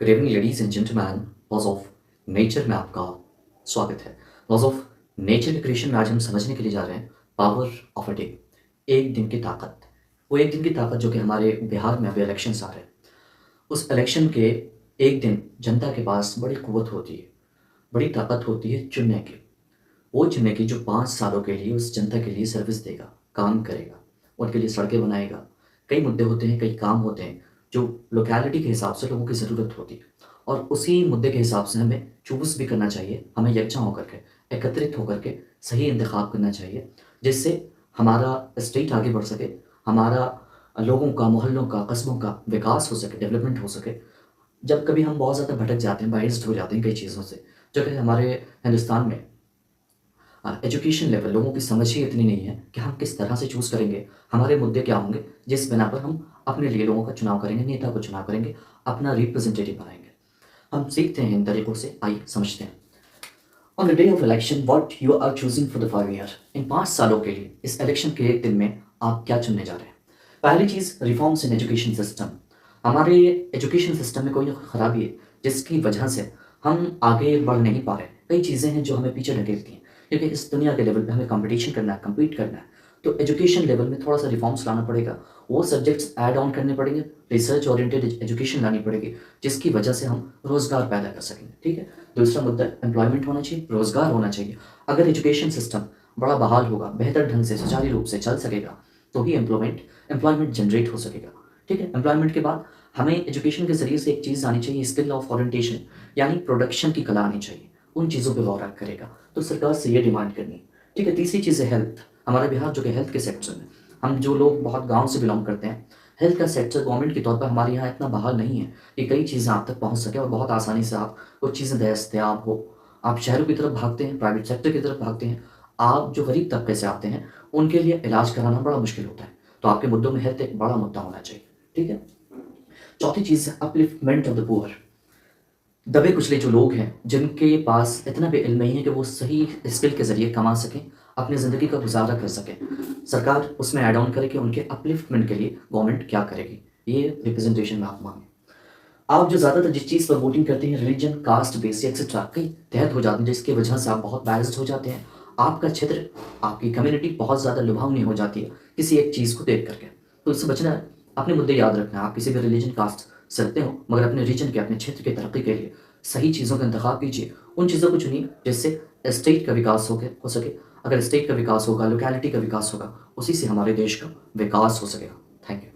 Good evening ladies and gentleman. Laws of nature में आपका स्वागत है। लॉज ऑफ नेचर के क्रिएशन में आज हम समझने के लिए जा रहे हैं पावर ऑफ अ डे, एक दिन की ताकत। वो एक दिन की ताकत जो कि हमारे बिहार में अभी इलेक्शंस आ रहे हैं, उस इलेक्शन के एक दिन जनता के पास बड़ी कुव्वत होती है, बड़ी ताकत होती है चुनने की। वो चुनने की जो 5 सालों के लिए उस जनता के लिए सर्विस देगा, काम करेगा, उनके लिए सड़कें बनाएगा। कई मुद्दे होते हैं, कई काम होते हैं जो लोकेलिटी के हिसाब से लोगों की ज़रूरत होती है, और उसी मुद्दे के हिसाब से हमें चूज़ भी करना चाहिए। हमें यकजा होकर के, एकत्रित होकर के सही इंतखाब करना चाहिए, जिससे हमारा स्टेट आगे बढ़ सके, हमारा लोगों का, मोहल्लों का, कस्बों का विकास हो सके, डेवलपमेंट हो सके। जब कभी हम बहुत ज़्यादा भटक जाते हैं, बाइस्ड हो जाते हैं कई चीज़ों से, जो कि हमारे हिंदुस्तान में एजुकेशन लेवल, लोगों की समझ ही इतनी नहीं है कि हम किस तरह से चूज़ करेंगे, हमारे मुद्दे क्या होंगे, जिस बिना पर हम अपने लिए लोगों का चुनाव करेंगे, नेता को चुनाव करेंगे, अपना रिप्रेजेंटेटिव बनाएंगे। हम सीखते हैं इन तरीक़ों से, आइए समझते हैं। On the day of election what you are choosing for the 5 year. इन 5 सालों के लिए इस इलेक्शन के एक दिन में आप क्या चुनने जा रहे हैं? पहली चीज़, रिफॉर्म्स इन एजुकेशन सिस्टम। हमारे एजुकेशन सिस्टम में कोई खराबी है जिसकी वजह से हम आगे बढ़ नहीं पा रहे। कई चीज़ें हैं जो हमें पीछे ढकेलती हैं, क्योंकि इस दुनिया के लेवल पे हमें कंपटीशन करना है, कम्पीट करना है। तो एजुकेशन लेवल में थोड़ा सा रिफॉर्म्स लाना पड़ेगा, वो सब्जेक्ट्स ऐड ऑन करने पड़ेंगे, रिसर्च ओरिएंटेड एजुकेशन लानी पड़ेगी, जिसकी वजह से हम रोज़गार पैदा कर सकेंगे। ठीक है। दूसरा मुद्दा, एम्प्लॉयमेंट होना चाहिए, रोज़गार होना चाहिए। अगर एजुकेशन सिस्टम बड़ा बहाल होगा, बेहतर ढंग से सुचारू रूप से चल सकेगा, तो ही एम्प्लॉयमेंट जनरेट हो सकेगा। ठीक है। एम्प्लॉयमेंट के बाद हमें एजुकेशन के ज़रिए से एक चीज़ आनी चाहिए, स्किल ऑफ ओरिएंटेशन, यानी प्रोडक्शन की कला आनी चाहिए। उन चीज़ों पे गौर करेगा तो सरकार से ये डिमांड करनी। ठीक है। तीसरी चीज़ है हेल्थ। हमारा बिहार जो कि हेल्थ के सेक्टर में, हम जो लोग बहुत गांव से बिलोंग करते हैं, हेल्थ का सेक्टर गवर्नमेंट के तौर पर हमारे यहाँ इतना बहाल नहीं है कि कई चीज़ें आप तक पहुँच सके और बहुत आसानी से आप कुछ चीज़ें दस्तयाब हो। आप शहरों की तरफ भागते हैं, प्राइवेट सेक्टर की तरफ भागते हैं। आप जो गरीब तबके से आते हैं, उनके लिए इलाज कराना बड़ा मुश्किल होता है। तो आपके मुद्दों में हेल्थ एक बड़ा मुद्दा होना चाहिए। ठीक है। चौथी चीज़ है अपलिफ्टमेंट ऑफ द पुअर। दबे कुचले जो लोग हैं, जिनके पास इतना भी इल्म नहीं है कि वो सही स्किल के ज़रिए कमा सकें, अपनी ज़िंदगी का गुजारा कर सकें, सरकार उसमें ऐड ऑन करे कि उनके अपलिफ्टमेंट के लिए गवर्नमेंट क्या करेगी। ये रिप्रेजेंटेशन में आप मांगें। आप जो ज़्यादातर जिस चीज़ पर वोटिंग करते हैं, रिलीजन, कास्ट बेस एक्सेट्रा, कई तहत हो जाते हैं, जिसकी वजह से आप बहुत बायस्ड हो जाते हैं। आपका क्षेत्र, आपकी कम्युनिटी बहुत ज़्यादा लुभावनी हो जाती है किसी एक चीज़ को देख करके। तो इससे बचना है, अपने मुद्दे याद रखना है। आप किसी भी रिलीजन, कास्ट सकते हो, मगर अपने रीजन के, अपने क्षेत्र की तरक्की के लिए सही चीज़ों का इंतखाब कीजिए। उन चीज़ों को चुनिए जिससे स्टेट का विकास हो सके। अगर स्टेट का विकास होगा, लोकेलिटी का विकास होगा, उसी से हमारे देश का विकास हो सकेगा। Thank you.